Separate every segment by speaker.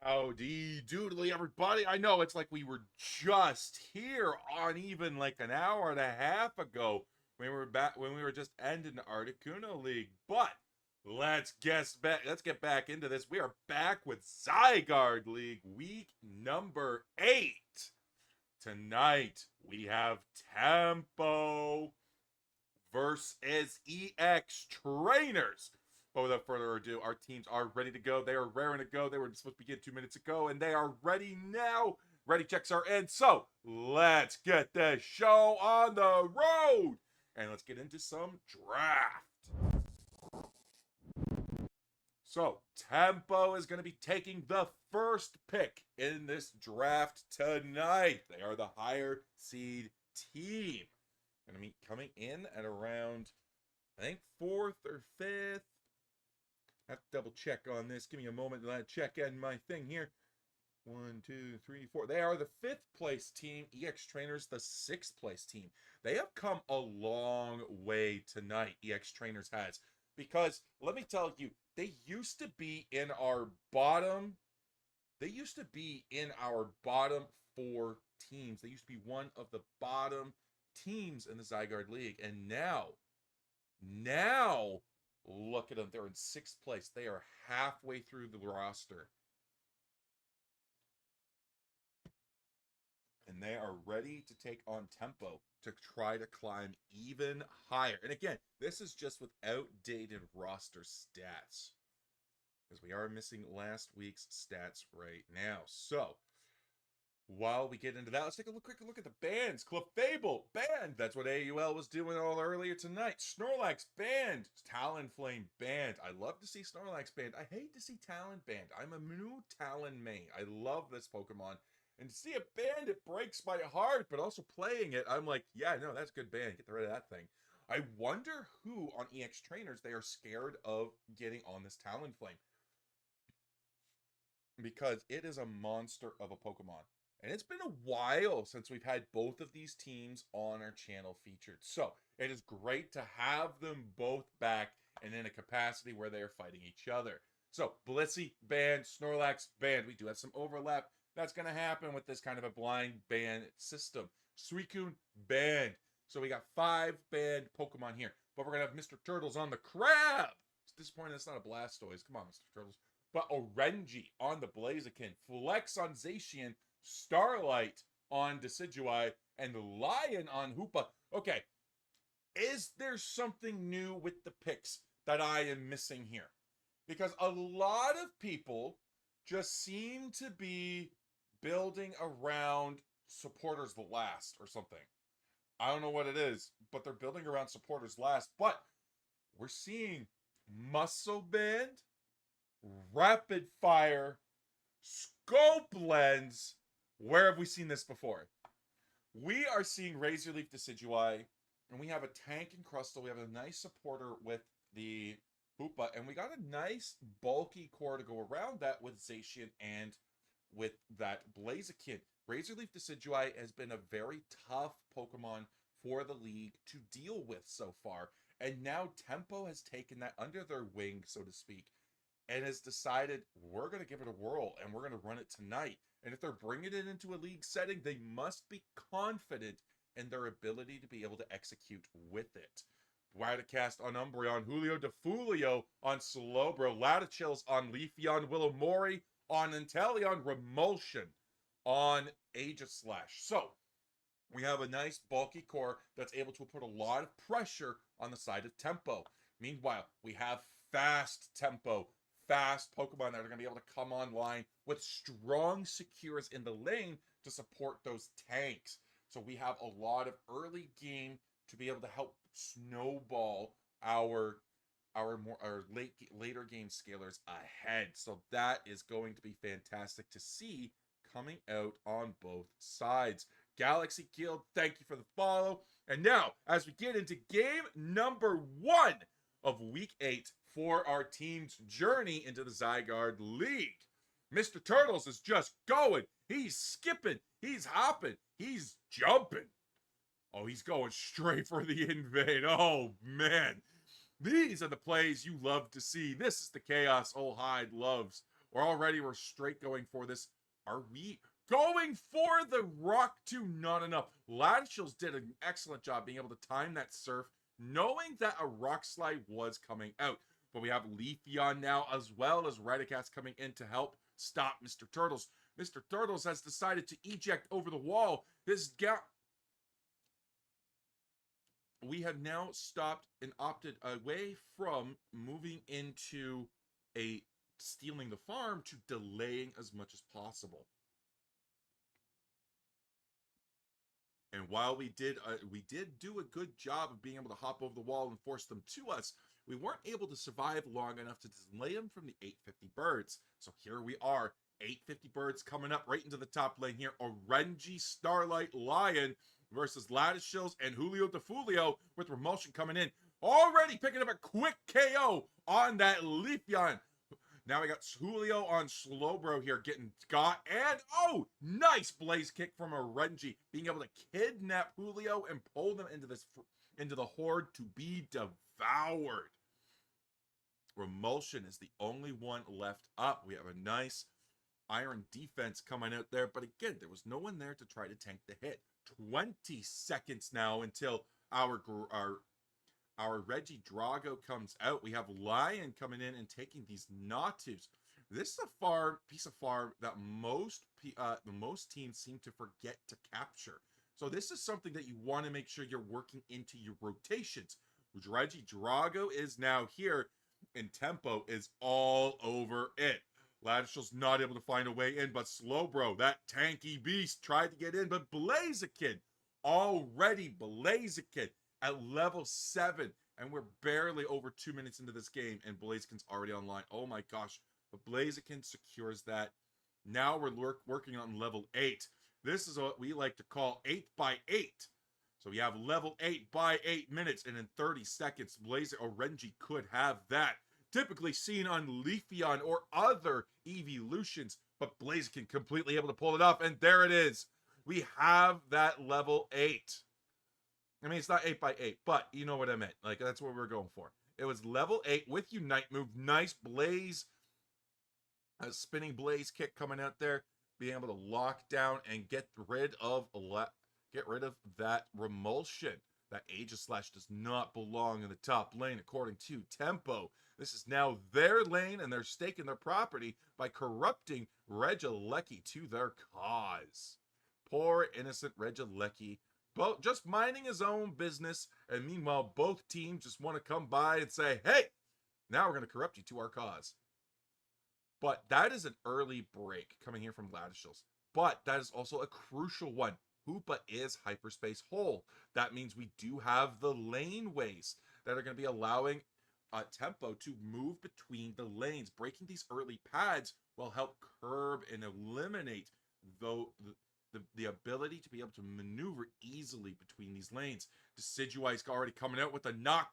Speaker 1: Howdy doodly, everybody. I know it's like we were just here on even like an hour and a half ago when we were just ending the Articuno League. But let's get back into this. We are back with Zygarde League week number 8. Tonight we have Tempo versus EX Trainers. But without further ado, our teams are ready to go. They are raring to go. They were supposed to begin 2 minutes ago, and they are ready now. Ready checks are in. So let's get this show on the road. And let's get into some draft. So Tempo is going to be taking the first pick in this draft tonight. They are the higher seed team. Going to be coming in at around, I think, 4th or 5th. I have to double check on this. Give me a moment to let check in my thing here. 1, 2, 3, 4. They are the 5th place team. EX Trainers, the 6th place team. They have come a long way tonight, EX Trainers has. Because, let me tell you, they used to be in our bottom. They used to be in our bottom 4 teams. They used to be one of the bottom teams in the Zygarde League. And now, look at them. They're in 6th place. They are halfway through the roster. And they are ready to take on Tempo to try to climb even higher. And again, this is just with outdated roster stats, because we are missing last week's stats right now. So, while we get into that, let's take a quick look at the bands. Clefable, banned. That's what AUL was doing all earlier tonight. Snorlax, banned. Talonflame, banned. I love to see Snorlax banned. I hate to see Talon banned. I'm a new Talon main. I love this Pokemon. And to see it banned, it breaks my heart. But also playing it, I'm like, yeah, no, that's a good ban. Get rid of that thing. I wonder who on EX Trainers they are scared of getting on this Talonflame, because it is a monster of a Pokemon. And it's been a while since we've had both of these teams on our channel featured. So it is great to have them both back and in a capacity where they are fighting each other. So Blissey banned, Snorlax banned. We do have some overlap. That's going to happen with this kind of a blind ban system. Suicune banned. So we got 5 banned Pokemon here. But we're going to have Mr. Turtles on the crab. It's disappointing it's not a Blastoise. Come on, Mr. Turtles. But Orenji on the Blaziken, Flex on Zacian, Starlight on Decidueye, and Lion on Hoopa. Okay, is there something new with the picks that I am missing here? Because a lot of people just seem to be building around supporters last or something. I don't know what it is, but they're building around supporters last. But we're seeing Muscle Band, Rapid Fire, Scope Lens. Where have we seen this before? We are seeing Razor Leaf Decidueye, and we have a Tank and Crustle. We have a nice supporter with the Hoopa, and we got a nice bulky core to go around that with Zacian and with that Blaziken. Razor Leaf Decidueye has been a very tough Pokemon for the league to deal with so far, and now Tempo has taken that under their wing, so to speak, and has decided we're going to give it a whirl and we're going to run it tonight. And if they're bringing it into a league setting, they must be confident in their ability to be able to execute with it. Wadacast on Umbreon, Julio DeFulio on Slowbro, Latichills on Leafeon, Willowmori on Inteleon, Remulsion on Aegislash. So, we have a nice bulky core that's able to put a lot of pressure on the side of Tempo. Meanwhile, we have fast Tempo, fast Pokemon that are going to be able to come online with strong secures in the lane to support those tanks. So we have a lot of early game to be able to help snowball our later game scalers ahead. So that is going to be fantastic to see coming out on both sides. Galaxy Guild, thank you for the follow. And now, as we get into game number 1 of week 8 for our team's journey into the Zygarde League, Mr. Turtles is just going. He's skipping. He's hopping. He's jumping. Oh, he's going straight for the invade. Oh, man. These are the plays you love to see. This is the chaos Olhide loves. We're straight going for this. Are we going for the rock to not enough? Ladishills did an excellent job being able to time that surf, knowing that a rock slide was coming out. But we have Leafeon now, as well as Radicast coming in to help stop Mr. Turtles. Mr. Turtles has decided to eject over the wall. This gap. We have now stopped and opted away from moving into a stealing the farm to delaying as much as possible. And while we did do a good job of being able to hop over the wall and force them to us, we weren't able to survive long enough to delay them from the 850 birds. So here we are, 850 birds coming up right into the top lane here. Orenji Starlight Lion versus Ladishills and Julio DeFulio with Remulsion coming in. Already picking up a quick KO on that Leafeon. Now we got Julio on Slowbro here getting got. And, oh, nice blaze kick from Orenji. Being able to kidnap Julio and pull them into the horde to be devoured. Remulsion is the only one left up. We have a nice iron defense coming out there. But again, there was no one there to try to tank the hit. 20 seconds now until our Reggie Drago comes out. We have Lion coming in and taking these Natus. This is a piece of farm that most teams seem to forget to capture. So this is something that you want to make sure you're working into your rotations. Reggie Drago is now here, and tempo is all over it. Ladishill's not able to find a way in, but Slowbro, that tanky beast, tried to get in, but Blaziken, already Blaziken at level 7, and we're barely over 2 minutes into this game, and Blaziken's already online. Oh my gosh, but Blaziken secures that. Now we're working on level 8. This is what we like to call 8 by 8. So we have level 8 by 8 minutes, and in 30 seconds, Orenji could have that. Typically seen on Leafeon or other evolutions, but Blaziken completely able to pull it off, and there it is. We have that level 8. I mean, it's not 8 by 8, but you know what I meant. Like, that's what we're going for. It was level 8 with Unite move. Nice blaze. A spinning blaze kick coming out there. Being able to lock down and get rid of that Remulsion. That Aegis Slash does not belong in the top lane, according to Tempo. This is now their lane, and they're staking their property by corrupting Regieleki to their cause. Poor, innocent Regieleki. Just minding his own business, and meanwhile, both teams just want to come by and say, hey, now we're going to corrupt you to our cause. But that is an early break coming here from Ladishills. But that is also a crucial one. Hoopa is hyperspace whole. That means we do have the laneways that are going to be allowing Tempo to move between the lanes. Breaking these early pads will help curb and eliminate the ability to be able to maneuver easily between these lanes. Decidueye's already coming out with a knock,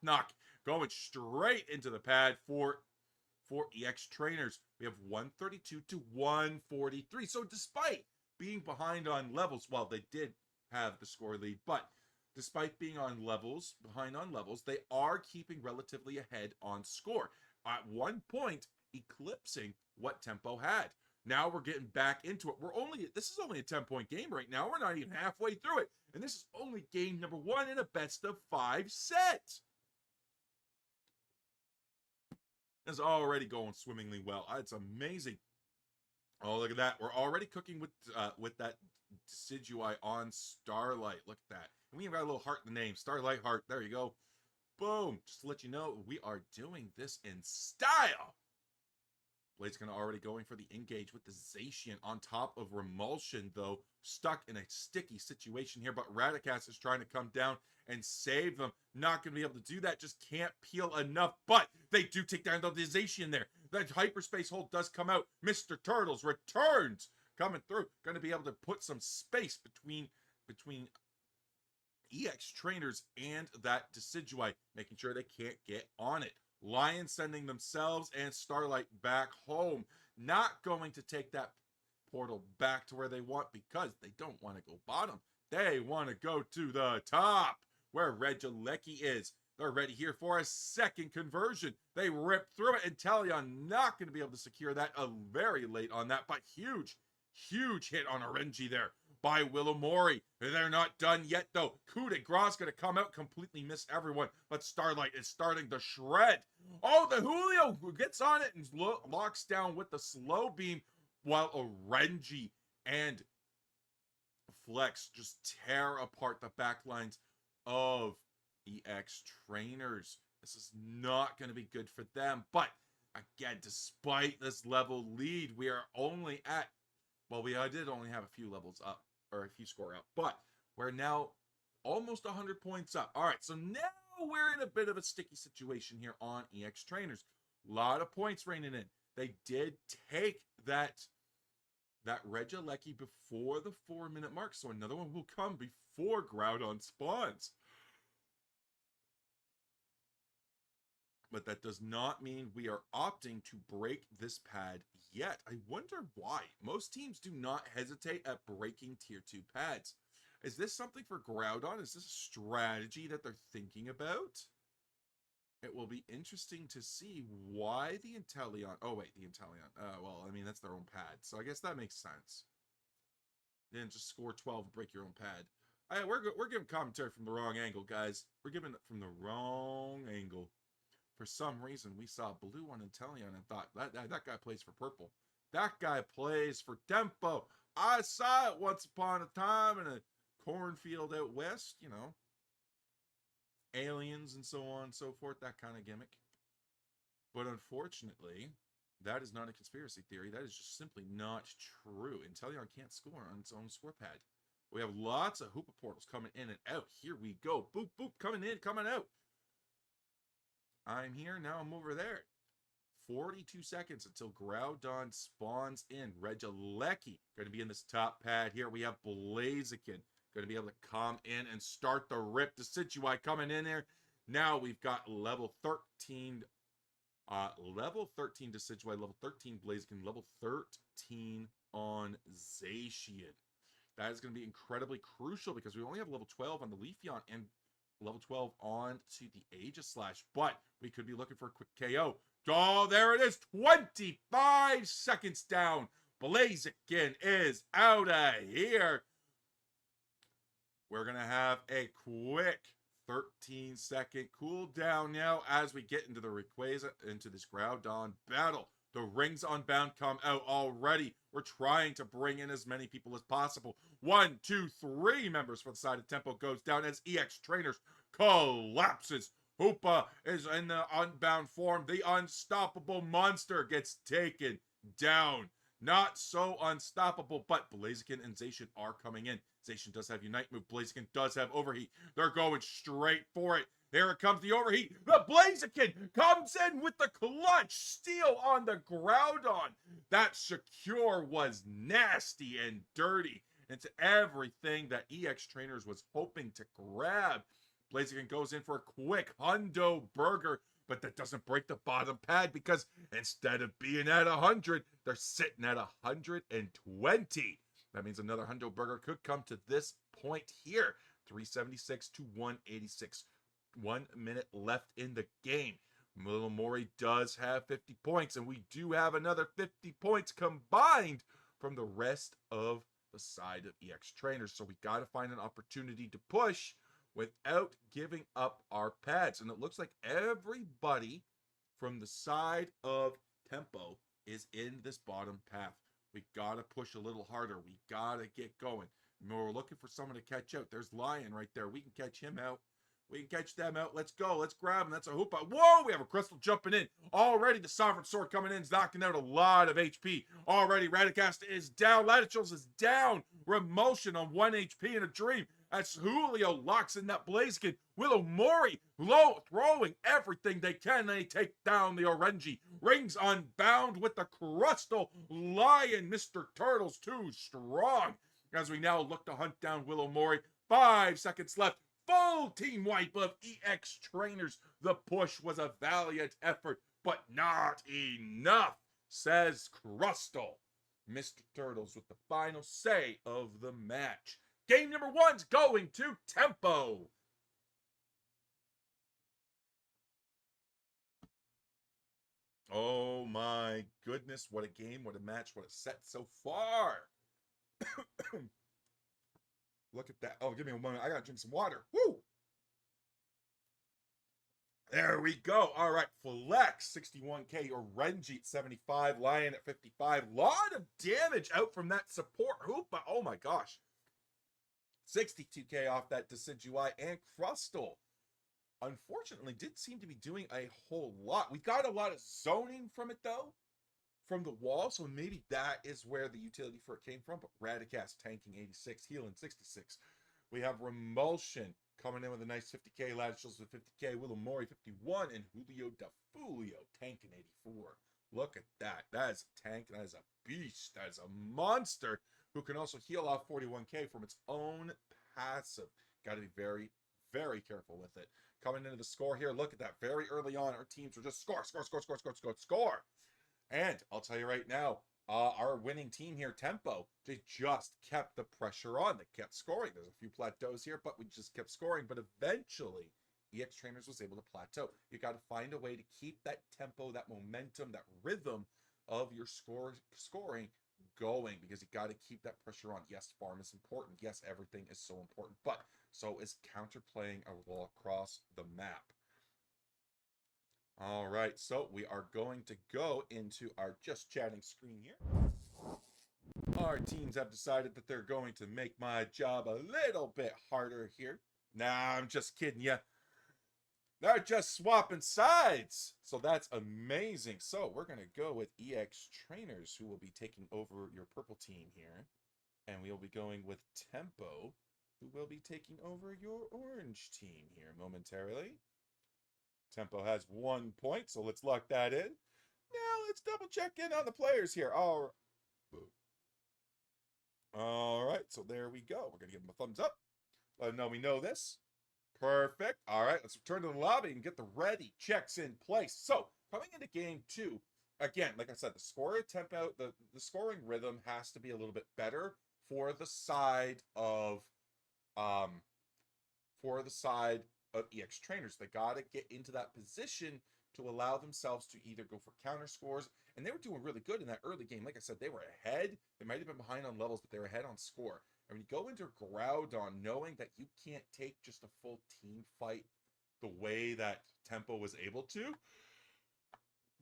Speaker 1: going straight into the pad for EX trainers. We have 132 to 143. So despite being behind on levels, well, they did have the score lead, but despite being behind on levels, they are keeping relatively ahead on score. At one point, eclipsing what Tempo had. Now we're getting back into it. This is only a 10-point game right now. We're not even halfway through it. And this is only game number 1 in a best of 5 set. It's already going swimmingly well. It's amazing. Oh, look at that. We're already cooking with that Decidueye on Starlight. Look at that. And we even got a little heart in the name. Starlight Heart. There you go. Boom. Just to let you know, we are doing this in style. Blaziken already going for the engage with the Zacian on top of Remulsion, though. Stuck in a sticky situation here, but Radicast is trying to come down and save them. Not going to be able to do that. Just can't peel enough, but they do take down the Zacian there. That hyperspace hold does come out. Mr. Turtles returns. Coming through. Going to be able to put some space between EX trainers and that Decidueye, making sure they can't get on it. Lion sending themselves and Starlight back home. Not going to take that portal back to where they want because they don't want to go bottom. They want to go to the top where Regieleki is. They're ready here for a second conversion. They rip through it, and Talion not going to be able to secure that very late on that, but huge hit on RNG there by Willowmori. They're not done yet, though. Coup de grace going to come out, completely miss everyone, but Starlight is starting to shred. Oh, the Julio gets on it and locks down with the slow beam, while RNG and Flex just tear apart the backlines of EX Trainers. This is not going to be good for them. But again, despite this level lead, we are only at, well, we did only have a few levels up, or a few score up, but we're now almost 100 points up. All right, so now we're in a bit of a sticky situation here on EX Trainers. A lot of points raining in. They did take that Regieleki before the 4-minute mark, so another one will come before Groudon spawns. But that does not mean we are opting to break this pad yet. I wonder why. Most teams do not hesitate at breaking tier 2 pads. Is this something for Groudon? Is this a strategy that they're thinking about? It will be interesting to see why the Inteleon... Oh, wait, the Inteleon. Well, I mean, that's their own pad, so I guess that makes sense. Then just score 12 and break your own pad. We're giving commentary from the wrong angle, guys. We're giving it from the wrong angle. For some reason, we saw blue on Inteleon and thought, that guy plays for purple. That guy plays for Tempo. I saw it once upon a time in a cornfield out west, you know. Aliens and so on and so forth, that kind of gimmick. But unfortunately, that is not a conspiracy theory. That is just simply not true. Inteleon can't score on its own score pad. We have lots of Hoopa portals coming in and out. Here we go. Boop, boop, coming in, coming out. I'm here, now I'm over there. 42 seconds until Groudon spawns in. Regieleki going to be in this top pad here. We have Blaziken going to be able to come in and start the rip. Decidueye coming in there. Now we've got level 13. Level 13 Decidueye, level 13 Blaziken, level 13 on Zacian. That is going to be incredibly crucial because we only have level 12 on the Leafeon and level 12 on to the Aegislash, but we could be looking for a quick KO. Oh, there it is. 25 seconds down. Blaziken is out of here. We're going to have a quick 13-second cooldown now as we get into the Rayquaza, into this Groudon battle. The rings unbound come out already. We're trying to bring in as many people as possible. 1, 2, 3 members for the side of Tempo goes down as EX Trainers collapses. Hoopa is in the unbound form. The unstoppable monster gets taken down. Not so unstoppable, but Blaziken and Zacian are coming in. Zacian does have Unite move. Blaziken does have Overheat. They're going straight for it. Here it comes, the Overheat. The Blaziken comes in with the clutch steal on the Groudon. That secure was nasty and dirty. It's everything that EX Trainers was hoping to grab. Blaziken goes in for a quick hundo burger, but that doesn't break the bottom pad because instead of being at 100, they're sitting at 120. That means another hundo burger could come to this point here. 376 to 186. 1 minute left in the game. Willowmori does have 50 points, and we do have another 50 points combined from the rest of the side of EX Trainers. So we got to find an opportunity to push without giving up our pads. And it looks like everybody from the side of Tempo is in this bottom path. We got to push a little harder. We got to get going. We're looking for someone to catch out. There's Lion right there. We can catch him out. We can catch them out. Let's go. Let's grab him. That's a Hoopa. Whoa, we have a Crystal jumping in. Already the Sovereign Sword coming in is knocking out a lot of HP. Already Radicast is down. Latitudes is down. Remulsion on 1 HP in a dream. As Julio locks in that Blaziken. Willowmori low throwing everything they can. They take down the Orenji. Rings unbound with the Crystal Lion. Mr. Turtle's too strong. As we now look to hunt down Willowmori. 5 seconds left. Full team wipe of EX Trainers. The push was a valiant effort, but not enough, says Crystal. Mr. Turtles with the final say of the match. Game number 1's going to Tempo. Oh my goodness, what a game, what a match, what a set so far. Look at that. Oh, give me a moment. I gotta drink some water. Woo! There we go. All right, Flex 61K, Orenji at 75, Lion at 55. Lot of damage out from that support hoop. Oh my gosh. 62K off that Decidueye, and Crustle unfortunately did seem to be doing a whole lot. We got a lot of zoning from it though, from the wall, so maybe that is where the utility for it came from. But Radicast tanking 86, healing 66. We have Remulsion coming in with a nice 50K, Latitudes with 50K, Willamori 51, and Julio DeFulio tanking 84. Look at that. That is a tank. That is a beast. That is a monster who can also heal off 41K from its own passive. Got to be very, very careful with it. Coming into the score here, look at that. Very early on, our teams were just score, score, score, score, score, score, score. And I'll tell you right now, our winning team here, Tempo, they just kept the pressure on. They kept scoring. There's a few plateaus here, but we just kept scoring. But eventually, EX Trainers was able to plateau. You got to find a way to keep that tempo, that momentum, that rhythm of your scoring going, because you got to keep that pressure on. Yes, farm is important. Yes, everything is so important, but so is counterplaying across the map. All right, so we are going to go into our just chatting screen here. Our teams have decided that they're going to make my job a little bit harder here. Nah, I'm just kidding you. They're just swapping sides. So that's amazing. So we're going to go with EX Trainers, who will be taking over your purple team here. And we'll be going with Tempo, who will be taking over your orange team here momentarily. Tempo has 1 point, so let's lock that in. Now let's double check in on the players here. All right, so there we go. We're going to give them a thumbs up. Let them know we know this. Perfect. All right, let's return to the lobby and get the ready checks in place. So, coming into game 2, again, like I said, the scoring tempo, the scoring rhythm has to be a little bit better for the side of EX Trainers. They got to get into that position to allow themselves to either go for counter scores, and they were doing really good in that early game. Like I said, they were ahead. They might have been behind on levels, but they were ahead on score. And when you go into Groudon knowing that you can't take just a full team fight the way that Tempo was able to,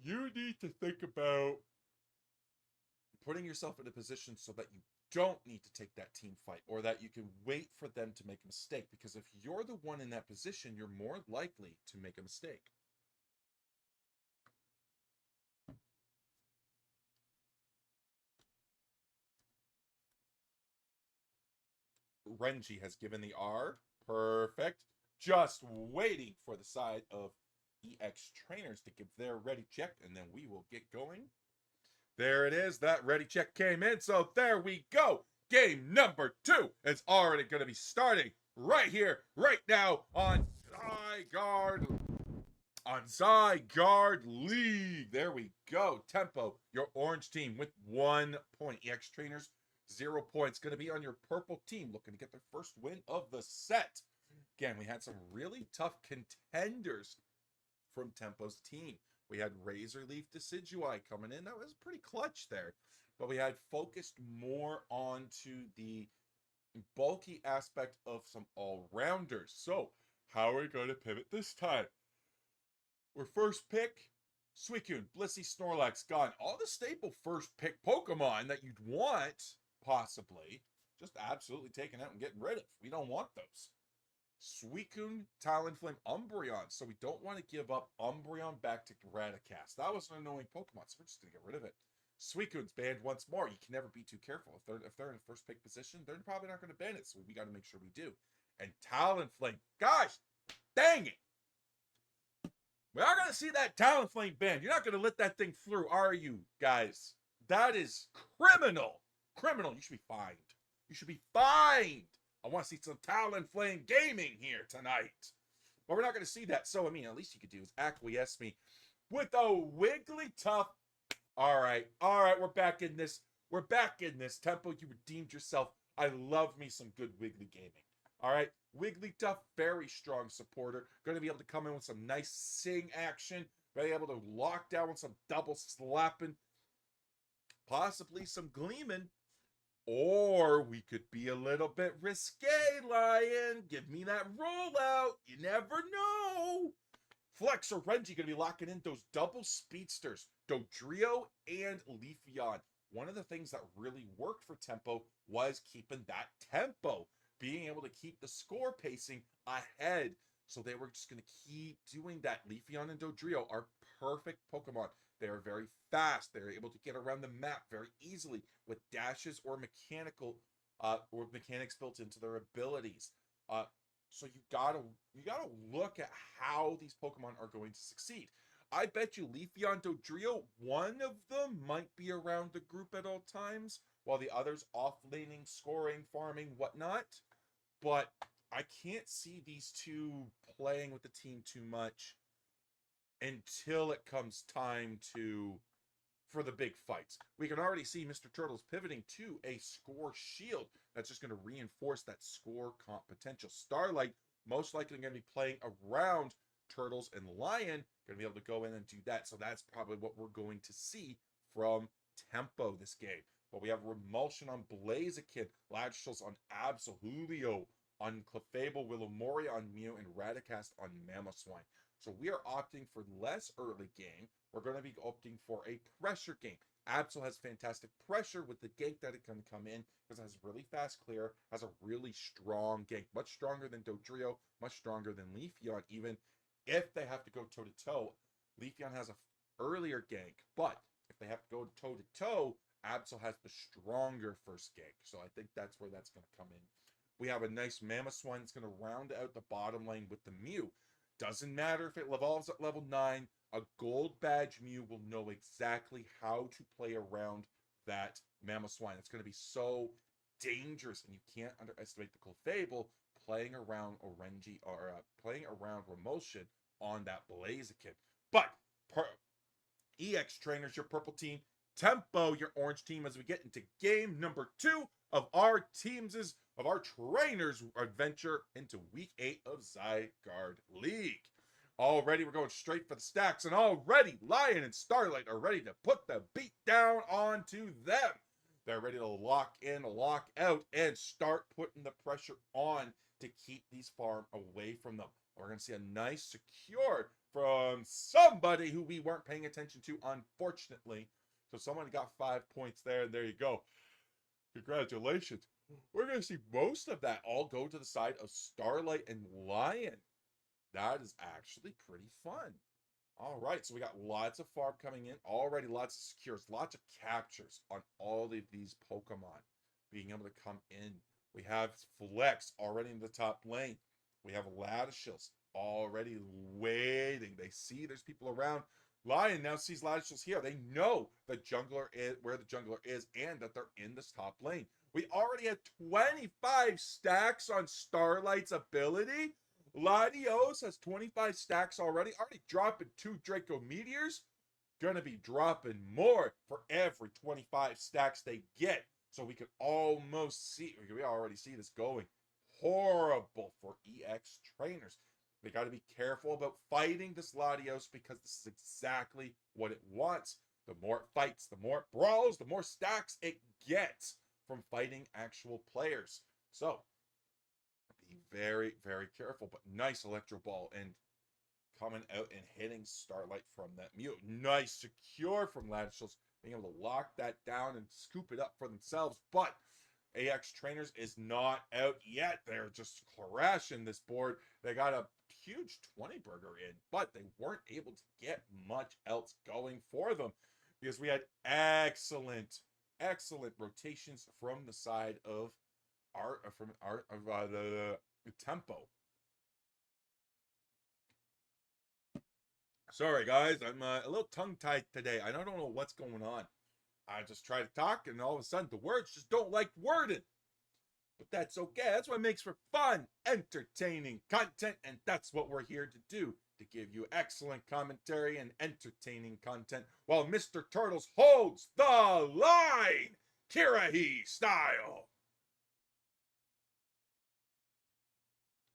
Speaker 1: you need to think about putting yourself in a position so that you don't need to take that team fight, or that you can wait for them to make a mistake, because if you're the one in that position, you're more likely to make a mistake. Renji has given the R. Perfect. Just waiting for the side of EX Trainers to give their ready check, and then we will get going. There it is. That ready check came in, so there we go. Game number 2 is already going to be starting right here, right now on Zygarde League. There we go. Tempo, your orange team with 1 point. EX Trainers, 0 points. Going to be on your purple team, looking to get their first win of the set. Again, we had some really tough contenders from Tempo's team. We had Razor Leaf Decidueye coming in. That was pretty clutch there. But we had focused more onto the bulky aspect of some all-rounders. So, how are we going to pivot this time? We're first pick, Suicune, Blissey, Snorlax, gone. All the staple first pick Pokemon that you'd want, possibly, just absolutely taken out and getting rid of. We don't want those. Suicune, Talonflame, Umbreon. So we don't want to give up Umbreon back to Radicast. That was an annoying Pokemon, so we're just going to get rid of it. Suicune's banned once more. You can never be too careful. If they're in a first pick position, they're probably not going to ban it, so we got to make sure we do. And Talonflame. Gosh, dang it. We are going to see that Talonflame banned. You're not going to let that thing through, are you, guys? That is criminal. Criminal. You should be fined. You should be fined. I want to see some Talonflame gaming here tonight. But we're not going to see that. So, I mean, at least you could do is acquiesce me with a Wigglytuff. All right, we're back in this. We're back in this. Tempo, you redeemed yourself. I love me some good Wiggly gaming. All right, Wigglytuff, very strong supporter. Going to be able to come in with some nice sing action. be able to lock down with some double slapping, possibly some gleaming. Or we could be a little bit risque, Lion. Give me that rollout. You never know. Flex or Renji going to be locking in those double speedsters, Dodrio and Leafeon. One of the things that really worked for Tempo was keeping that tempo, being able to keep the score pacing ahead. So they were just going to keep doing that. Leafeon and Dodrio are perfect Pokemon. They are very fast. They're able to get around the map very easily with dashes or mechanics built into their abilities. So you gotta look at how these Pokemon are going to succeed. I bet you Leafeon, Dodrio, one of them might be around the group at all times, while the others off-laning, scoring, farming, whatnot. But I can't see these two playing with the team too much until it comes time for the big fights. We can already see Mr. Turtles pivoting to a score shield that's just going to reinforce that score comp potential. Starlight most likely going to be playing around Turtles and Lion, going to be able to go in and do that. So that's probably what we're going to see from Tempo this game. But we have Remulsion on Blaziken, Ladshels on Absol, Julio on Clefable, Willowmori on Mew, and Radicast on Mamoswine. So we are opting for less early game. We're going to be opting for a pressure game. Absol has fantastic pressure with the gank that it can come in because it has really fast clear, has a really strong gank, much stronger than Dodrio, much stronger than Leafeon. Even if they have to go toe-to-toe, Leafeon has an earlier gank, but if they have to go toe-to-toe, Absol has the stronger first gank. So I think that's where that's going to come in. We have a nice Mamoswine that's going to round out the bottom lane with the Mew. Doesn't matter if it evolves at level 9, a gold badge Mew will know exactly how to play around that Mamoswine. It's going to be so dangerous, and you can't underestimate the Clefable playing around Orenji or playing around Remulsion on that Blaziken. But EX Trainers, your purple team, Tempo, your orange team, as we get into game number 2 of our trainers adventure into week 8 of Zygarde League. Already we're going straight for the stacks, and already Lion and Starlight are ready to put the beat down onto them. They're ready to lock in, lock out, and start putting the pressure on to keep these farm away from them. We're going to see a nice secure from somebody who we weren't paying attention to, unfortunately. So someone got 5 points there, and there you go. Congratulations. We're going to see most of that all go to the side of Starlight and Lion. That is actually pretty fun. All right, so we got lots of farm coming in. Already lots of secures, lots of captures on all of these Pokemon being able to come in. We have Flex already in the top lane. We have Ladishels already waiting. They see there's people around. Lion now sees Ladishels here. They know the jungler is where the jungler is and that they're in this top lane. We already have 25 stacks on Starlight's ability. Latios has 25 stacks already dropping 2 Draco Meteors. Gonna be dropping more for every 25 stacks they get. So we can almost see, we already see this going horrible for EX Trainers. They got to be careful about fighting this Latios because this is exactly what it wants. The more it fights, the more it brawls, the more stacks it gets from fighting actual players. So be very, very careful. But nice Electro Ball and coming out and hitting Starlight from that Mew. Nice secure from Ladishels, being able to lock that down and scoop it up for themselves. But AX Trainers is not out yet. They're just crashing this board. They got a huge 20 burger in, but they weren't able to get much else going for them because we had excellent rotations from the side of the Tempo. Sorry guys, I'm a little tongue-tied today. I don't know what's going on. I just try to talk, and all of a sudden the words just don't like wording. But that's okay. That's what makes for fun, entertaining content, and that's what we're here to do, to give you excellent commentary and entertaining content while Mr. Turtles holds the line, Kirahi style.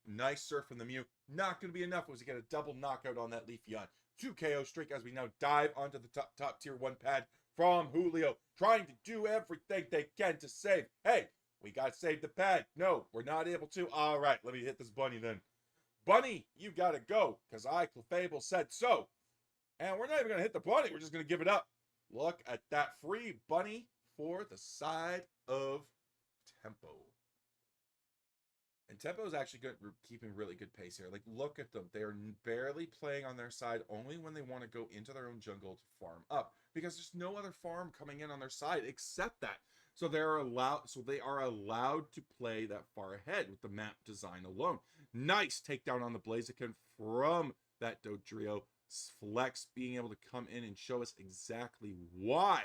Speaker 1: Nice surf from the Mew. Not going to be enough. Was he get a double knockout on that Leafeon? 2 KO streak as we now dive onto the top tier 1 pad from Julio, trying to do everything they can to save. Hey, we got to save the pad. No, we're not able to. All right, let me hit this bunny then. Bunny, you got to go, because Clefable said so. And we're not even going to hit the bunny. We're just going to give it up. Look at that free bunny for the side of Tempo. And Tempo is actually good, keeping really good pace here. Like, look at them. They are barely playing on their side, only when they want to go into their own jungle to farm up. Because there's no other farm coming in on their side except that. So they are allowed to play that far ahead with the map design alone. Nice takedown on the Blaziken from that Dodrio. Flex being able to come in and show us exactly why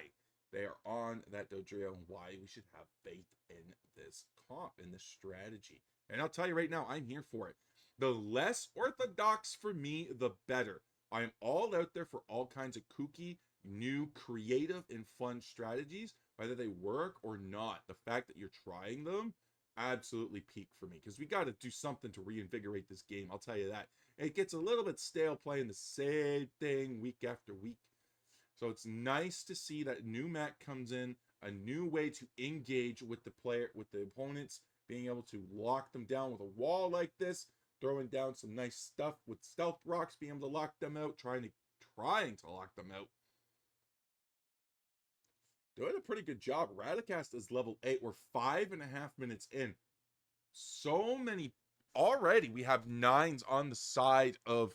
Speaker 1: they are on that Dodrio and why we should have faith in this comp, in this strategy. And I'll tell you right now, I'm here for it. The less orthodox for me, the better. I am all out there for all kinds of kooky, new, creative, and fun strategies, whether they work or not. The fact that you're trying them, absolutely peak for me, because we got to do something to reinvigorate this game. I'll tell you that. It gets a little bit stale playing the same thing week after week. So it's nice to see that new map comes in, a new way to engage with the player, with the opponents, being able to lock them down with a wall like this, throwing down some nice stuff with stealth rocks, being able to lock them out, trying to lock them out. Doing a pretty good job. Radicast is level 8. We're 5.5 minutes in. So many already. We have 9s on the side of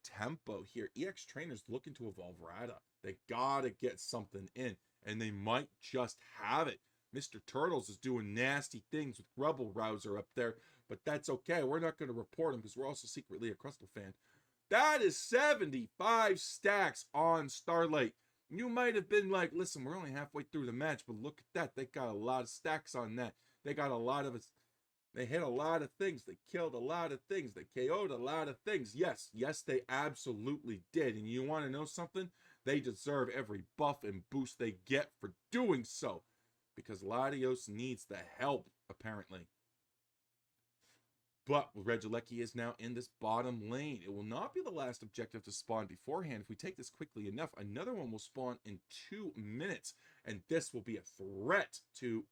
Speaker 1: Tempo here. EX Trainers looking to evolve Rada. They gotta get something in, and they might just have it. Mr. Turtles is doing nasty things with Rebel Rouser up there, but that's okay. We're not going to report him because we're also secretly a Crystal fan. That is 75 stacks on Starlight. You might have been like, listen, we're only halfway through the match, but look at that. They got a lot of stacks on that. They got a lot of it. They hit a lot of things. They killed a lot of things. They KO'd a lot of things. Yes, they absolutely did. And you want to know something? They deserve every buff and boost they get for doing so. Because Latios needs the help, apparently. But Regieleki is now in this bottom lane. It will not be the last objective to spawn beforehand. If we take this quickly enough, another one will spawn in 2 minutes. And this will be a threat to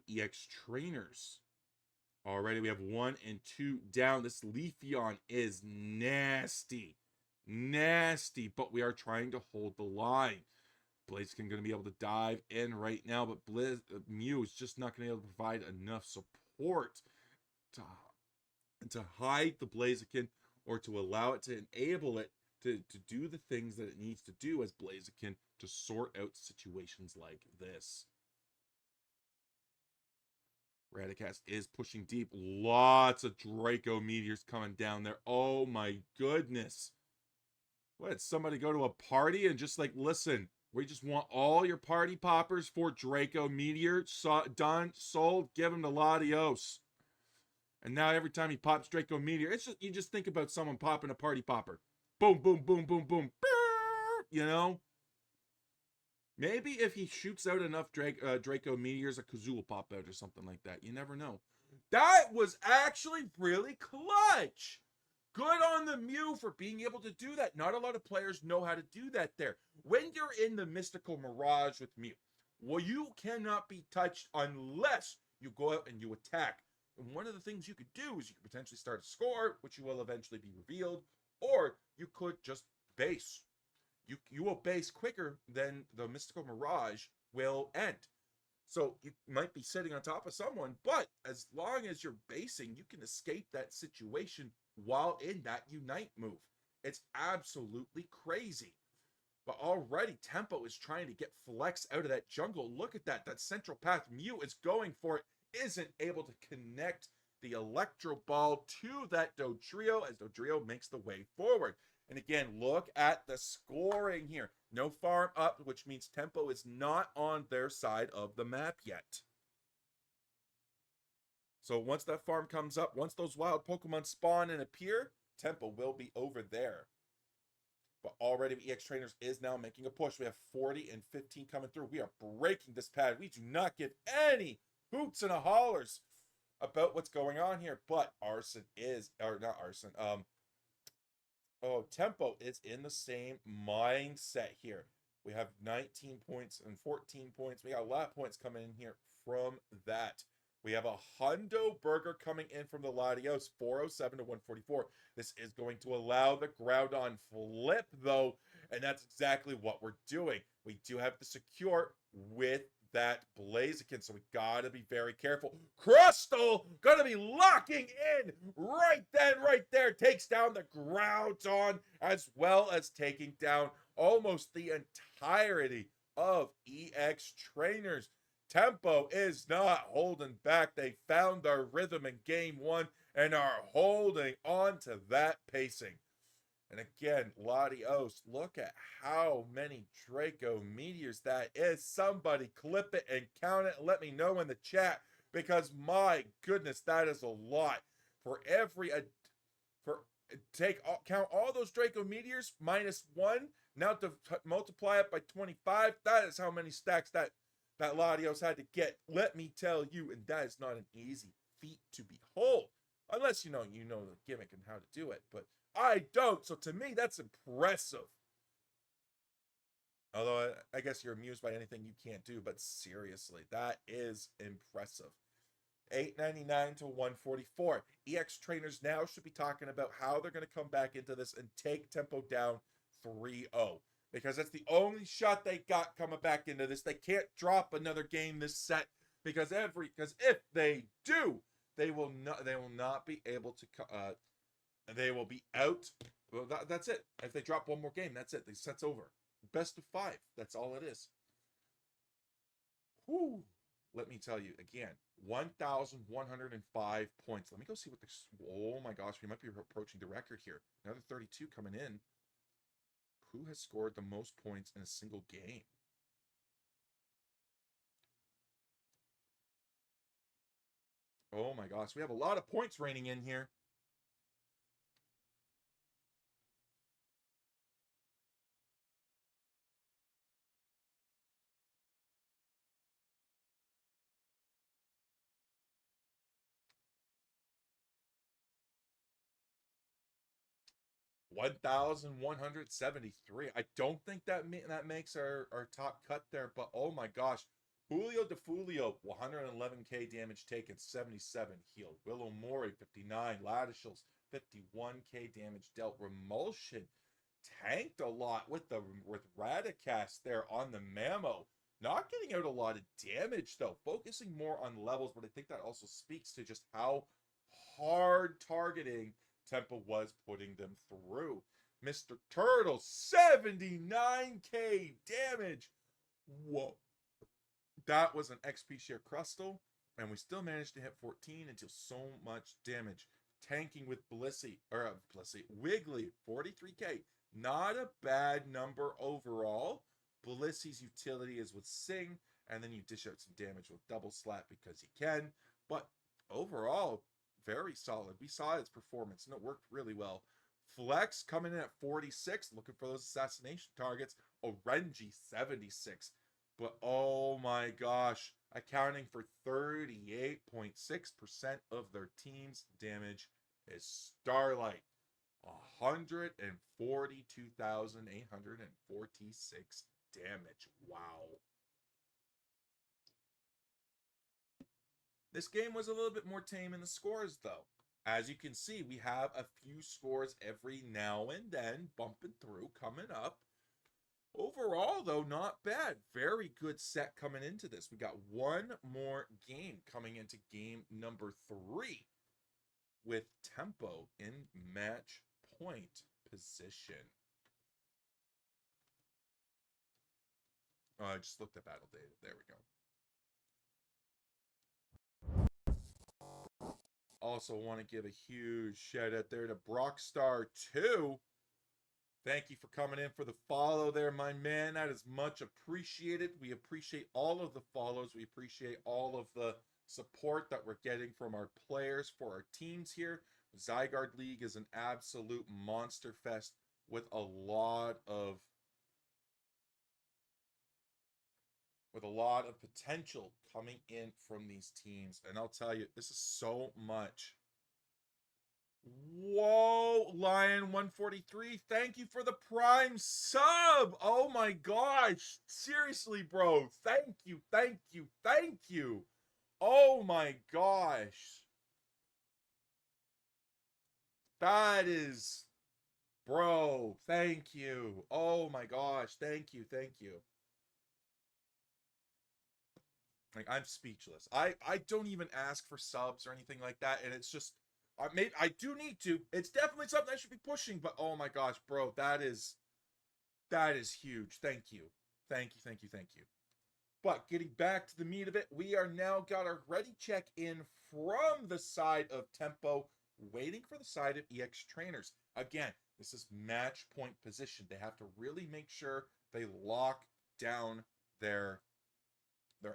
Speaker 1: EX Trainers. Already we have 1 and 2 down. This Leafeon is nasty. Nasty, but we are trying to hold the line. Blaziken going to be able to dive in right now, but Mew is just not going to be able to provide enough support to hide the Blaziken or to allow it to enable it to do the things that it needs to do as Blaziken to sort out situations like this. Radicast is pushing deep. Lots of Draco Meteors coming down there. Oh my goodness. What, somebody go to a party and just like, listen, we just want all your party poppers for Draco Meteor. Done, sold, give them to Latios. And now every time he pops Draco Meteor, it's just, you just think about someone popping a party popper. Boom, boom, boom, boom, boom. You know? Maybe if he shoots out enough Draco Meteors, a Kazoo will pop out or something like that. You never know. That was actually really clutch. Good on the Mew for being able to do that. Not a lot of players know how to do that there. When you're in the Mystical Mirage with Mew, well, you cannot be touched unless you go out and you attack. And one of the things you could do is you could potentially start a score, which you will eventually be revealed, or you could just base. You will base quicker than the Mystical Mirage will end. So you might be sitting on top of someone, but as long as you're basing, you can escape that situation while in that Unite move. It's absolutely crazy. But already Tempo is trying to get Flex out of that jungle. Look at that. That central path Mew is going for it. Isn't able to connect the Electro Ball to that Dodrio as Dodrio makes the way forward. And again, look at the scoring here. No farm up, which means Tempo is not on their side of the map yet. So once that farm comes up, once those wild Pokemon spawn and appear, Tempo will be over there. But already EX Trainers is now making a push. We have 40 and 15 coming through. We are breaking this pad. We do not give any hoots and a hollers about what's going on here. But Arson is, or not Arson, Oh, Tempo is in the same mindset here. We have 19 points and 14 points. We got a lot of points coming in here from that. We have a Hundo Burger coming in from the Latios, 407 to 144. This is going to allow the Groudon flip, though, and that's exactly what we're doing. We do have to secure with that Blaziken, so we gotta be very careful. Crustle gonna be locking in right then, right there. Takes down the Groudon, as well as taking down almost the entirety of EX Trainers. Tempo is not holding back. They found their rhythm in game one and are holding on to that pacing. And again, Latios, look at how many Draco Meteors that is. Somebody clip it and count it and let me know in the chat, because my goodness, that is a lot. For every count all those Draco Meteors minus one, now to multiply it by 25, that is how many stacks that Latios had to get. Let me tell you, and that is not an easy feat to behold, unless you know the gimmick and how to do it, but I don't. So to me, that's impressive. Although I guess you're amused by anything you can't do, but seriously, that is impressive. 899 to 144. EX Trainers now should be talking about how they're going to come back into this and take Tempo down 3-0. Because that's the only shot they got coming back into this. They can't drop another game this set, because if they do, they will not be able to they will be out. Well, that's it. If they drop one more game, that's it. The set's over. Best of 5. That's all it is. Whew. Let me tell you again, 1,105 points. Let me go see what this. Oh my gosh, we might be approaching the record here. Another 32 coming in. Who has scored the most points in a single game? Oh my gosh, we have a lot of points raining in here. 1,173. I don't think that makes our top cut there, but oh my gosh. Julio DeFulio, 111k damage taken, 77 healed. Willow Mori, 59. Ladishels, 51k damage dealt. Remulsion tanked a lot with Radicast there on the Mammo. Not getting out a lot of damage though, focusing more on levels, but I think that also speaks to just how hard targeting Tempo was putting them through. Mr. Turtle, 79k damage. Whoa. That was an XP share Crustle, and we still managed to hit 14 and deal so much damage. Tanking with Wiggly, 43k. Not a bad number overall. Blissy's utility is with Sing, and then you dish out some damage with Double Slap because you can. But overall, very solid. We saw its performance, and it worked really well. Flex coming in at 46, looking for those assassination targets. Orenji, 76. But oh my gosh, accounting for 38.6% of their team's damage is Starlight. 142,846 damage. Wow. This game was a little bit more tame in the scores, though. As you can see, we have a few scores every now and then bumping through, coming up. Overall, though, not bad. Very good set coming into this. We got one more game coming into game number 3 with Tempo in match point position. Oh, I just looked at battle data. There we go. Also want to give a huge shout out there to Brockstar2. Thank you for coming in for the follow there, my man. That is much appreciated. We appreciate all of the follows. We appreciate all of the support that we're getting from our players for our teams here. Zygarde League is an absolute monster fest with a lot of potential coming in from these teams. And I'll tell you, this is so much Whoa, Lion 143. Thank you for the Prime sub. Oh my gosh. Seriously, bro. Thank you. Thank you. Thank you. Oh my gosh. That is, bro. Thank you. Oh my gosh. Thank you. Thank you. Like, I'm speechless. I don't even ask for subs or anything like that, and it's just I do need to. It's definitely something I should be pushing, but oh my gosh, bro, that is huge. Thank you. Thank you, thank you, thank you. But getting back to the meat of it, we are now got our ready check in from the side of Tempo, waiting for the side of EX Trainers. Again, this is match point position. They have to really make sure they lock down their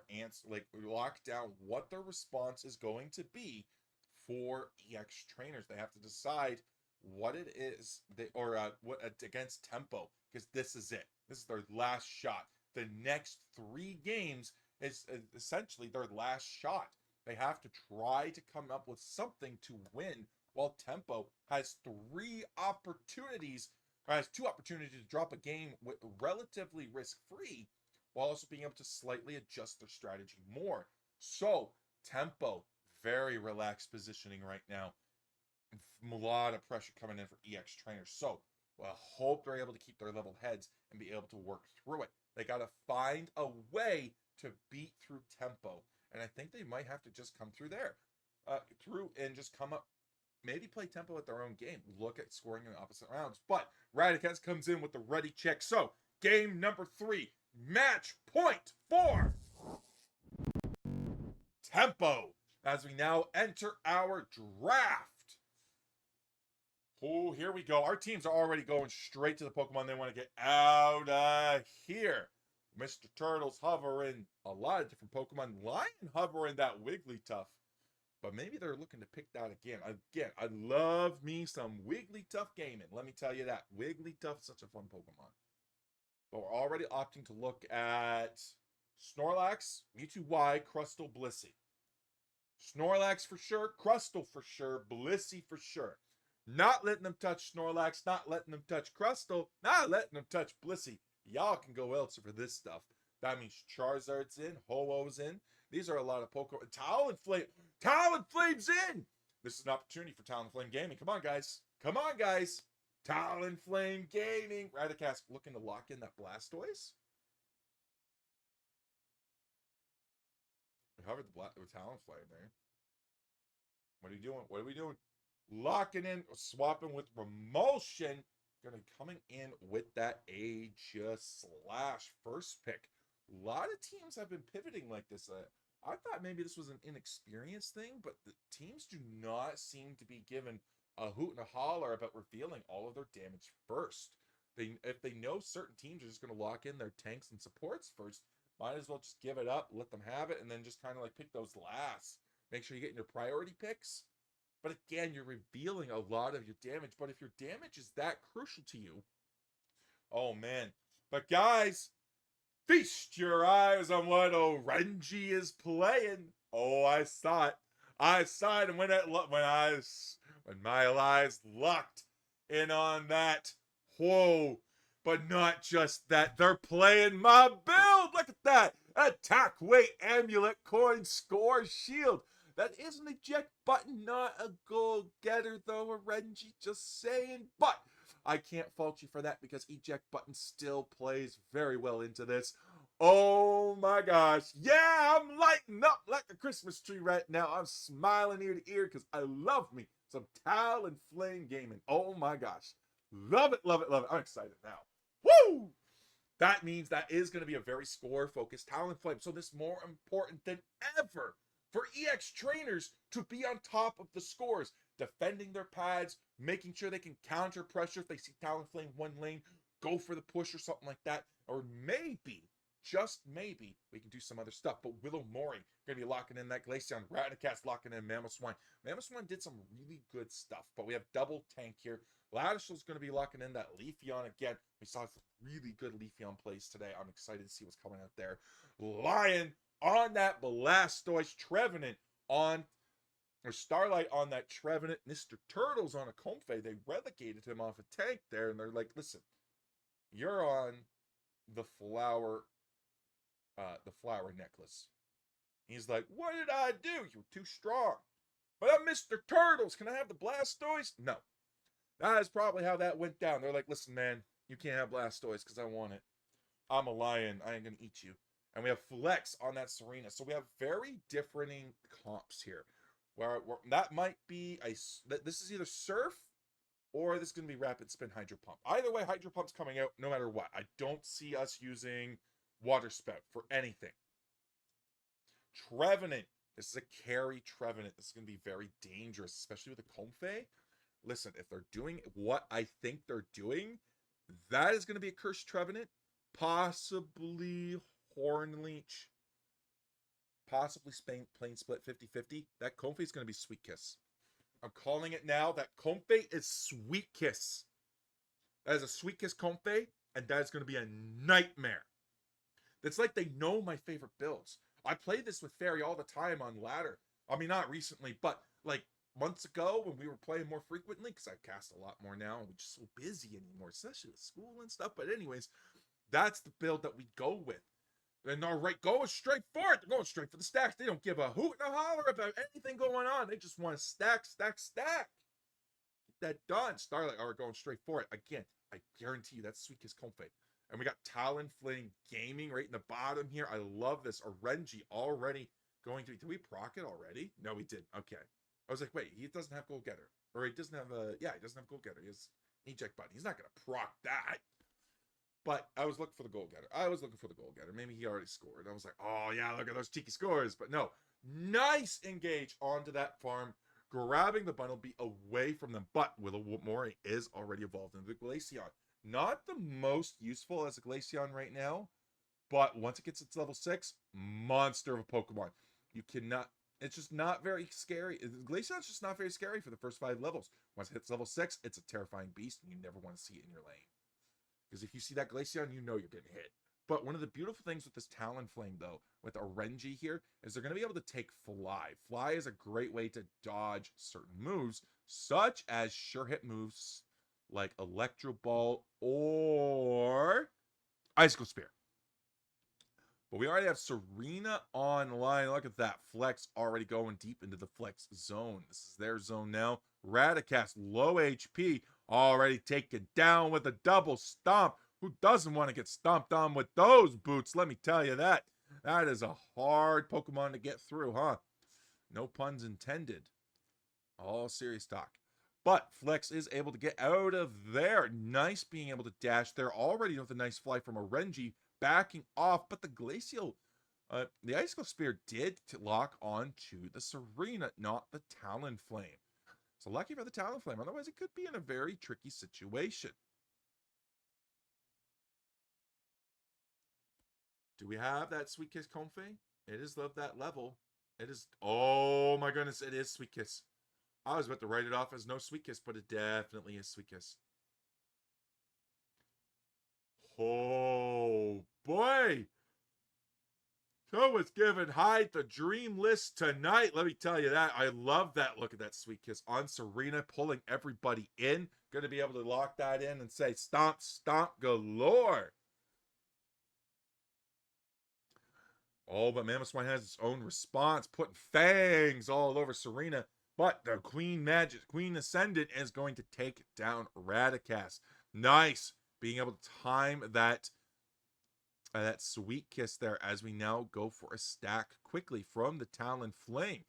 Speaker 1: answer, like lock down what their response is going to be for EX Trainers. They have to decide what it is they or what against Tempo, because this is it. This is their last shot. The next 3 games is essentially their last shot. They have to try to come up with something to win, while Tempo has 3 opportunities, or has 2 opportunities to drop a game with relatively risk free, while also being able to slightly adjust their strategy more. So, Tempo, very relaxed positioning right now. A lot of pressure coming in for EX Trainers. So, I hope they're able to keep their level heads and be able to work through it. They got to find a way to beat through Tempo. And I think they might have to just come through there. Through and just come up, maybe play Tempo at their own game. Look at scoring in the opposite rounds. But Radicats comes in with the ready check. So, game number 3, match point for Tempo, as we now enter our draft. Oh, here we go. Our teams are already going straight to the Pokemon they want to get out of here. Mr. Turtle's hovering a lot of different Pokemon. Lion hovering that Wigglytuff. But maybe they're looking to pick that again. Again, I love me some Wigglytuff gaming. Let me tell you that. Wigglytuff is such a fun Pokemon. But we're already opting to look at Snorlax, Mewtwo, Crustle, Blissey. Snorlax for sure, Crustle for sure, Blissey for sure. Not letting them touch Snorlax, not letting them touch Crustle, not letting them touch Blissey. Y'all can go elsewhere for this stuff. That means Charizard's in, Ho-Oh's in. These are a lot of Pokemon. Talonflame's in! This is an opportunity for Talonflame Gaming. Come on, guys. Come on, guys. Talonflame Gaming. Radicast looking to lock in that Blastoise. We covered the Talonflame there. What are you doing? What are we doing? Locking in, swapping with Remulsion. Gonna coming in with that Aegis slash first pick. A lot of teams have been pivoting like this. I thought maybe this was an inexperienced thing, but the teams do not seem to be given a hoot and a holler about revealing all of their damage first. If they know certain teams are just going to lock in their tanks and supports first, might as well just give it up, let them have it, and then just kind of like pick those last. Make sure you get your priority picks. But again, you're revealing a lot of your damage. But if your damage is that crucial to you, oh man. But guys, feast your eyes on what Orenji is playing. Oh, I saw it. I saw it, and when my eyes locked in on that, whoa! But not just that, they're playing my build. Look at that! Attack, weight, amulet, coin, score, shield. That is an eject button, not a goal getter, though, Orenji. Just saying, but I can't fault you for that because eject button still plays very well into this. Oh my gosh. Yeah, I'm lighting up like a Christmas tree right now. I'm smiling ear to ear because I love me some Talonflame gaming. Oh my gosh. Love it, love it, love it. I'm excited now. Woo! That means that is going to be a very score-focused Talonflame. So this is more important than ever for EX trainers to be on top of the scores, defending their pads, making sure they can counter pressure if they see Talonflame one lane, go for the push or something like that. Or maybe, just maybe, we can do some other stuff. But Willow Mori going to be locking in that Glaceon. Raticast locking in Mamoswine. Mamoswine did some really good stuff, but we have double tank here. Ladishle's going to be locking in that Leafeon again. We saw some really good Leafeon plays today. I'm excited to see what's coming out there. Lion on that Blastoise. Trevenant on Or Starlight on that Trevenant, Mr. Turtles on a Comfey. They relegated him off a tank there, and they're like, listen, you're on the flower necklace. He's like, what did I do? You were too strong. But I'm Mr. Turtles. Can I have the Blastoise? No. That is probably how that went down. They're like, listen, man, you can't have Blastoise because I want it. I'm a lion. I ain't going to eat you. And we have Flex on that Serena. So we have very differing comps here. Where that might be, this is either Surf or this is going to be Rapid Spin Hydro Pump. Either way, Hydro Pump's coming out no matter what. I don't see us using Water Spout for anything. Trevenant. This is a carry Trevenant. This is going to be very dangerous, especially with the Comfey. Listen, if they're doing what I think they're doing, that is going to be a Cursed Trevenant. Possibly Hornleech. Possibly Plane Split 50-50. That Comfey is going to be Sweet Kiss. I'm calling it now. That Comfey is Sweet Kiss. That is a Sweet Kiss Comfey, and that is going to be a nightmare. It's like they know my favorite builds. I play this with Fairy all the time on ladder. I mean, not recently, but like months ago when we were playing more frequently, because I cast a lot more now, and we're just so busy anymore, especially with school and stuff. But anyways, that's the build that we go with. And all right, going straight for it. They're going straight for the stacks. They don't give a hoot and a holler about anything going on. They just want to stack. Get that done. Starlight are going straight for it. Again, I guarantee you that's Sweet Kiss Comfey. And we got Talonflame Gaming right in the bottom here. I love this. Orenji already going to... Did we proc it already? No, we didn't. Okay. I was like, wait, he doesn't have Gold Getter. Or he doesn't have a... Yeah, he doesn't have Gold Getter. He has eject button. He's not going to proc that. But I was looking for the Gold Getter. Maybe he already scored. I was like, oh, yeah, look at those cheeky scores. But no. Nice engage onto that farm. Grabbing the bundle, be away from them. But Willow is already evolved into the Glaceon. Not the most useful as a Glaceon right now, but once it gets its level 6, monster of a Pokemon. You cannot, it's just not very scary. Glaceon's just not very scary for the first 5 levels. Once it hits level 6, it's a terrifying beast, and you never want to see it in your lane. Because if you see that Glaceon, you know you're getting hit. But one of the beautiful things with this Talonflame, though, with Orenji here, is they're going to be able to take Fly. Fly is a great way to dodge certain moves, such as sure hit moves like Electro Ball or Icicle Spear. But we already have Serena online. Look at that. Flex already going deep into the Flex zone. This is their zone now. Radicast, low HP, already taken down with a double stomp. Who doesn't want to get stomped on with those boots? Let me tell you that. That is a hard Pokemon to get through, huh? No puns intended. All serious talk. But Flex is able to get out of there. Nice being able to dash there. Already with a nice fly from Orenji. Backing off. But the Glacial, the Icicle Spear did lock on to the Serena, not the Talonflame. So lucky for the Talonflame. Otherwise, it could be in a very tricky situation. Do we have that Sweet Kiss Comfey? It is of that level. It is... Oh my goodness, it is Sweet Kiss. I was about to write it off as no Sweet Kiss, but it definitely is Sweet Kiss. Oh, boy. Someone's giving Hyde the dream list tonight. Let me tell you that. I love that look at that Sweet Kiss on Serena, pulling everybody in. Going to be able to lock that in and say, stomp, stomp galore. Oh, but Mamoswine has its own response, putting fangs all over Serena. But the Queen Ascendant is going to take down Radicast. Nice. Being able to time that Sweet Kiss there as we now go for a stack quickly from the Talonflame.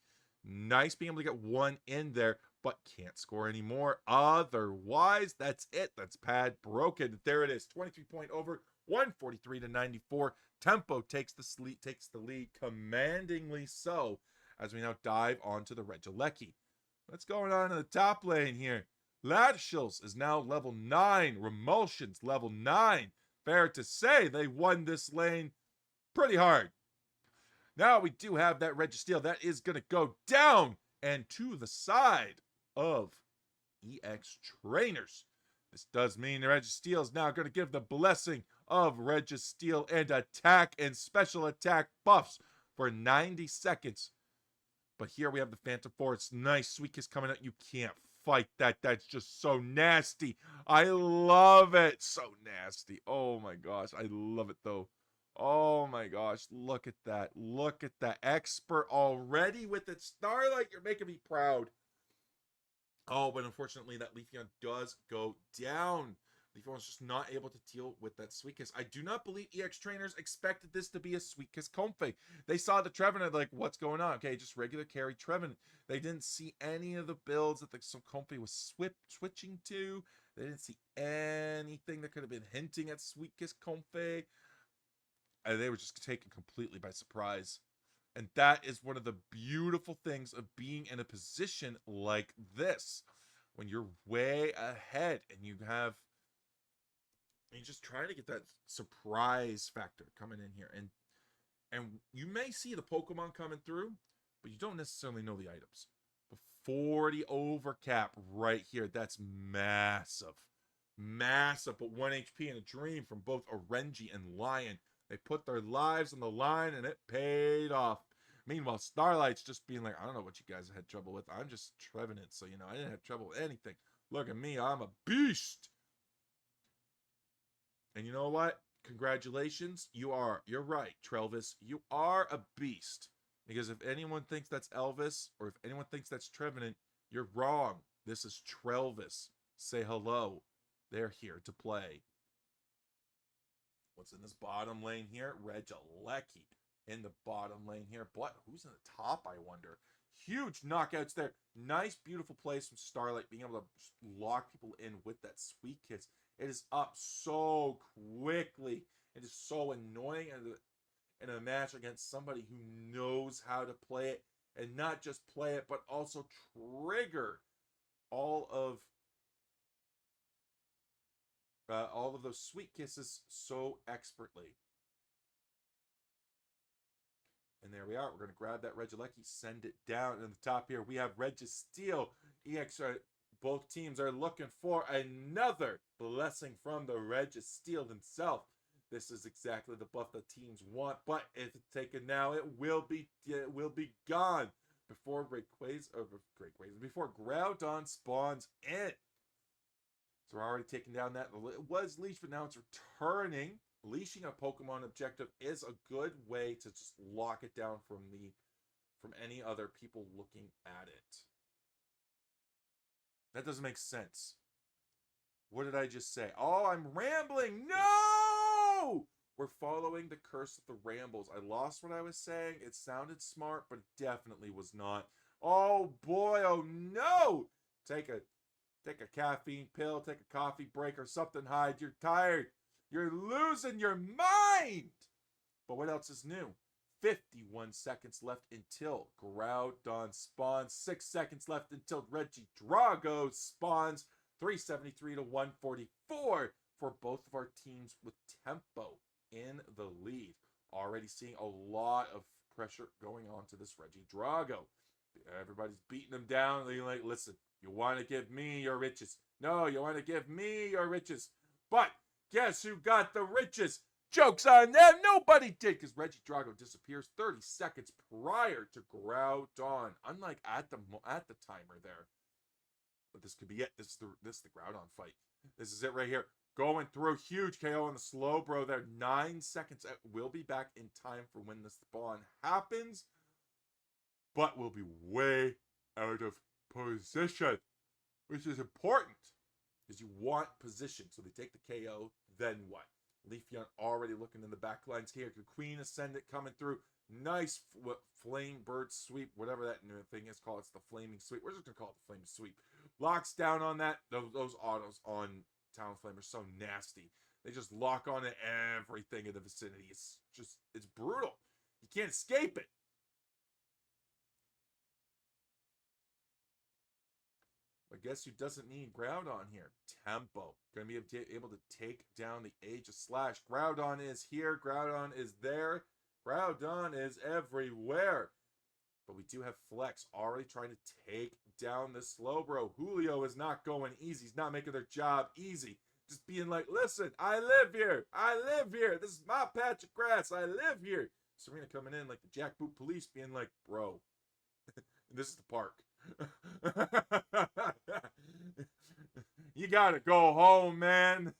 Speaker 1: Nice being able to get one in there, but can't score anymore. Otherwise, that's it. That's pad broken. There it is. 23 point over. 143 to 94. Tempo takes the lead commandingly so as we now dive onto the Regieleki. What's going on in the top lane here? Latishals is now level 9. Remulsion's level 9. Fair to say they won this lane pretty hard. Now we do have that Registeel. That is going to go down and to the side of EX Trainers. This does mean the Registeel is now going to give the blessing of Registeel and attack and special attack buffs for 90 seconds. But here we have the Phantom Force. Nice. Sweet Kiss coming out. You can't fight that. That's just so nasty. I love it. So nasty. Oh my gosh. I love it though. Oh my gosh. Look at that. Look at that. Expert already with it. Starlight, you're making me proud. Oh, but unfortunately, that Leafeon does go down. Leafeon's just not able to deal with that Sweet Kiss. I do not believe EX trainers expected this to be a Sweet Kiss Comfey. They saw the Trevenant, like, what's going on? Okay, just regular carry Trevenant. They didn't see any of the builds that the Comfey was switching to. They didn't see anything that could have been hinting at Sweet Kiss Comfey. And they were just taken completely by surprise. And that is one of the beautiful things of being in a position like this. When you're way ahead and you're just trying to get that surprise factor coming in here. And you may see the Pokemon coming through, but you don't necessarily know the items. The 40 overcap right here. That's massive. Massive, but 1 HP and a dream from both Orenji and Lion. They put their lives on the line, and it paid off. Meanwhile, Starlight's just being like, I don't know what you guys had trouble with. I'm just Trevenant, so, I didn't have trouble with anything. Look at me. I'm a beast. And you know what? Congratulations. You're right, Trelvis. You are a beast. Because if anyone thinks that's Elvis, or if anyone thinks that's Trevenant, you're wrong. This is Trelvis. Say hello. They're here to play. What's in this bottom lane here? Regieleki in the bottom lane here. But who's in the top, I wonder? Huge knockouts there. Nice, beautiful plays from Starlight, being able to lock people in with that Sweet Kiss. It is up so quickly. It is so annoying in a match against somebody who knows how to play it. And not just play it, but also trigger all of those Sweet Kisses so expertly. And there we are. We're going to grab that Regieleki, send it down. And in the top here, we have Registeel. EX, both teams are looking for another blessing from the Registeel himself. This is exactly the buff the teams want, but if it's taken now, it will be gone before before Groudon spawns in. So we're already taking down that. It was leashed, but now it's returning. Leashing a Pokemon objective is a good way to just lock it down from any other people looking at it. That doesn't make sense. What did I just say? Oh, I'm rambling. No! We're following the curse of the rambles. I lost what I was saying. It sounded smart, but it definitely was not. Oh boy, oh no! Take a caffeine pill, take a coffee break or something, Hyde. You're tired. You're losing your mind! But what else is new? 51 seconds left until Groudon spawns. 6 seconds left until Regidrago spawns. 373 to 144 for both of our teams with tempo in the lead. Already seeing a lot of pressure going on to this Regidrago. Everybody's beating him down. They're like, listen, you want to give me your riches. No, you want to give me your riches. But guess who got the riches? Joke's on them. Nobody did, because Regidrago disappears 30 seconds prior to Groudon. Unlike at the timer there. But this could be it. This is the Groudon fight. This is it right here. Going through, huge KO on the slow bro there. 9 seconds. We'll be back in time for when the spawn happens. But we'll be way out of position, which is important because you want position. So they take the KO, then what? Leafeon already looking in the back lines here. Queen Ascendant coming through. Nice Flame Bird Sweep, whatever that new thing is called. It's the Flaming Sweep. We're just going to call it the Flaming Sweep. Locks down on that. Those autos on Talonflame are so nasty. They just lock on to everything in the vicinity. It's brutal. You can't escape it. But guess who doesn't need Groudon here? Tempo. Going to be able to take down the Age of Slash. Groudon is here. Groudon is there. Groudon is everywhere. But we do have Flex already trying to take down the Slowbro. Julio is not going easy. He's not making their job easy. Just being like, listen, I live here. I live here. This is my patch of grass. I live here. Serena coming in like the jackboot police being like, bro, This is the park. You gotta go home, man.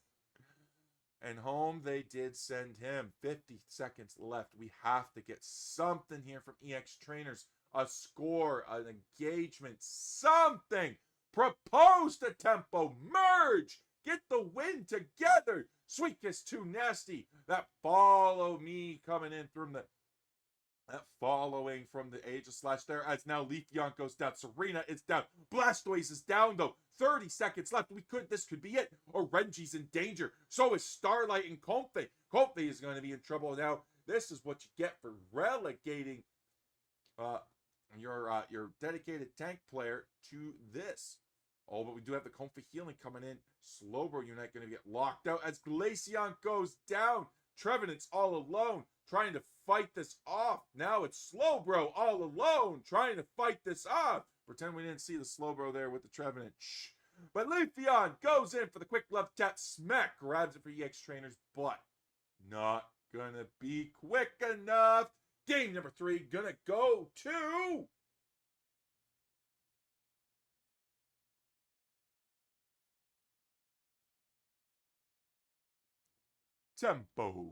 Speaker 1: And home they did send him. 50 seconds left. We have to get something here from EX Trainers. A score, an engagement, something. Propose to tempo. Merge. Get the win together. Sweetkiss too nasty. That follow me coming in from the following from the Age of Slash there, as now Leafeon goes down. Serena is down. Blastoise is down though. 30 seconds left. This could be it. Orange's in danger. So is Starlight and Comfey. Comfey is going to be in trouble now. This is what you get for relegating your dedicated tank player to this. Oh, but we do have the Comfey healing coming in. Slowbro Unite going to get locked out as Glaceon goes down. Trevenant's all alone, trying to fight this off. Now it's Slowbro all alone, trying to fight this off. Pretend we didn't see the Slowbro there with the Trevenant. Shh. But Leafeon goes in for the quick love tap. Smack grabs it for EX Trainers, but not gonna be quick enough. Game number 3 gonna go to Tempo.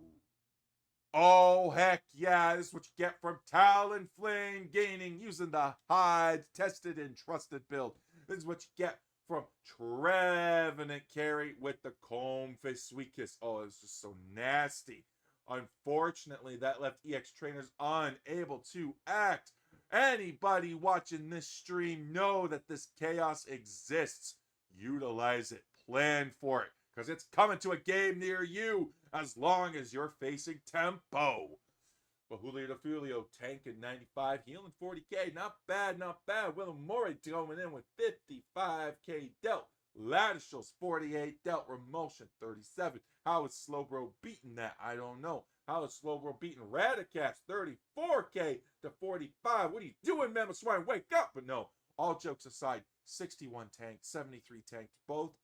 Speaker 1: Oh, heck yeah. This is what you get from Talonflame gaining using the Hyde tested and trusted build. This is what you get from Trevenant carry with the Comfey Sweetkiss. Oh, it's just so nasty. Unfortunately, that left EX Trainers unable to act. Anybody watching this stream know that this chaos exists. Utilize it. Plan for it. Because it's coming to a game near you as long as you're facing Tempo. But Julio DeFulio tanking 95, healing 40k. Not bad, not bad. Willem Morey going in with 55k dealt. Ladishels 48 dealt. Remulsion 37. How is Slowbro beating that? I don't know. How is Slowbro beating Radicast 34k to 45? What are you doing, Mammoth Wake up! But no, all jokes aside, 61 tanked, 73 tanked. Both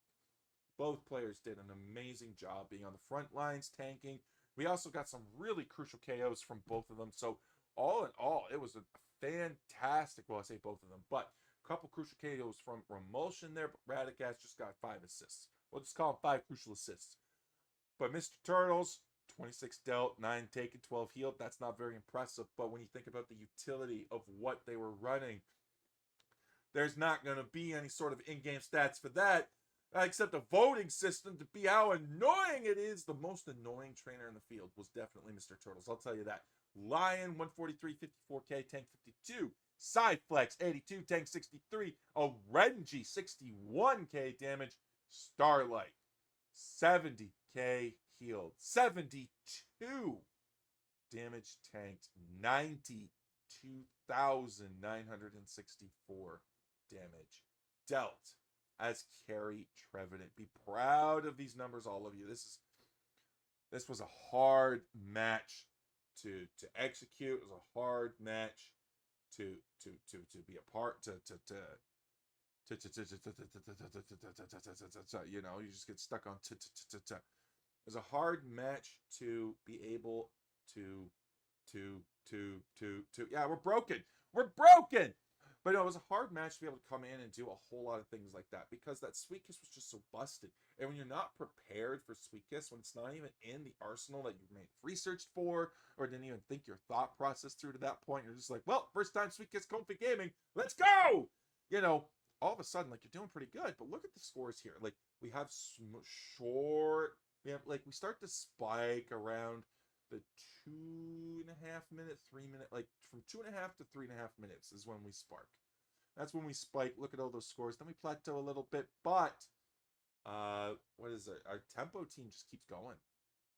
Speaker 1: players did an amazing job being on the front lines, tanking. We also got some really crucial KOs from both of them. So all in all, it was a fantastic, well, I say both of them, but a couple crucial KOs from Remulsion there, but Radicast just got 5 assists. We'll just call them 5 crucial assists. But Mr. Turtles, 26 dealt, 9 taken, 12 healed. That's not very impressive, but when you think about the utility of what they were running, there's not going to be any sort of in-game stats for that. Except a voting system to be how annoying it is. The most annoying trainer in the field was definitely Mr. Turtles. I'll tell you that. Lion, 143, 54k, tank 52. Cyflex, 82, tank 63. Orenji, 61k damage. Starlight, 70k healed. 72 damage tanked. 92,964 damage dealt. As carry Trevenant. Be proud of these numbers, all of you. This was a hard match to execute. It was a hard match to be a part you know, you just get stuck on It was a hard match to be able to yeah, we're broken. We're broken. But no, it was a hard match to be able to come in and do a whole lot of things like that because that Sweetkiss was just so busted. And when you're not prepared for Sweetkiss, when it's not even in the arsenal that you may have researched for or didn't even think your thought process through to that point, you're just like, well, first time Sweetkiss Comfey Gaming, let's go! You know, all of a sudden, like, you're doing pretty good. But look at the scores here. Like, we have we start to spike around the 2.5 minute, 3 minute, like from 2.5 to 3.5 minutes is when we spark. That's when we spike. Look at all those scores. Then we plateau a little bit, but what is it? Our tempo team just keeps going.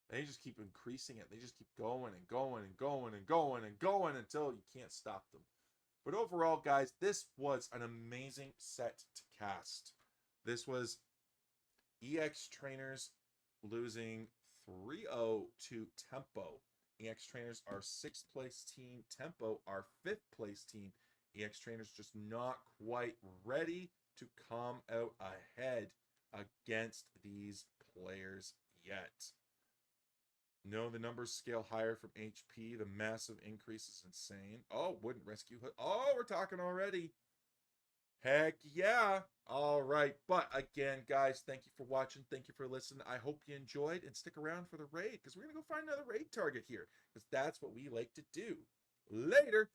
Speaker 1: They just keep increasing it. They just keep going and going and going and going and going until you can't stop them. But overall, guys, this was an amazing set to cast. This was EX Trainers losing 3-0 to Tempo. EX Trainers are 6th place team. Tempo our 5th place team. EX Trainers just not quite ready to come out ahead against these players yet. No, the numbers scale higher from HP. The massive increase is insane. Oh, wouldn't rescue. Oh, we're talking already. Heck yeah. All right. But again, guys, thank you for watching. Thank you for listening. I hope you enjoyed and stick around for the raid because we're going to go find another raid target here because that's what we like to do. Later.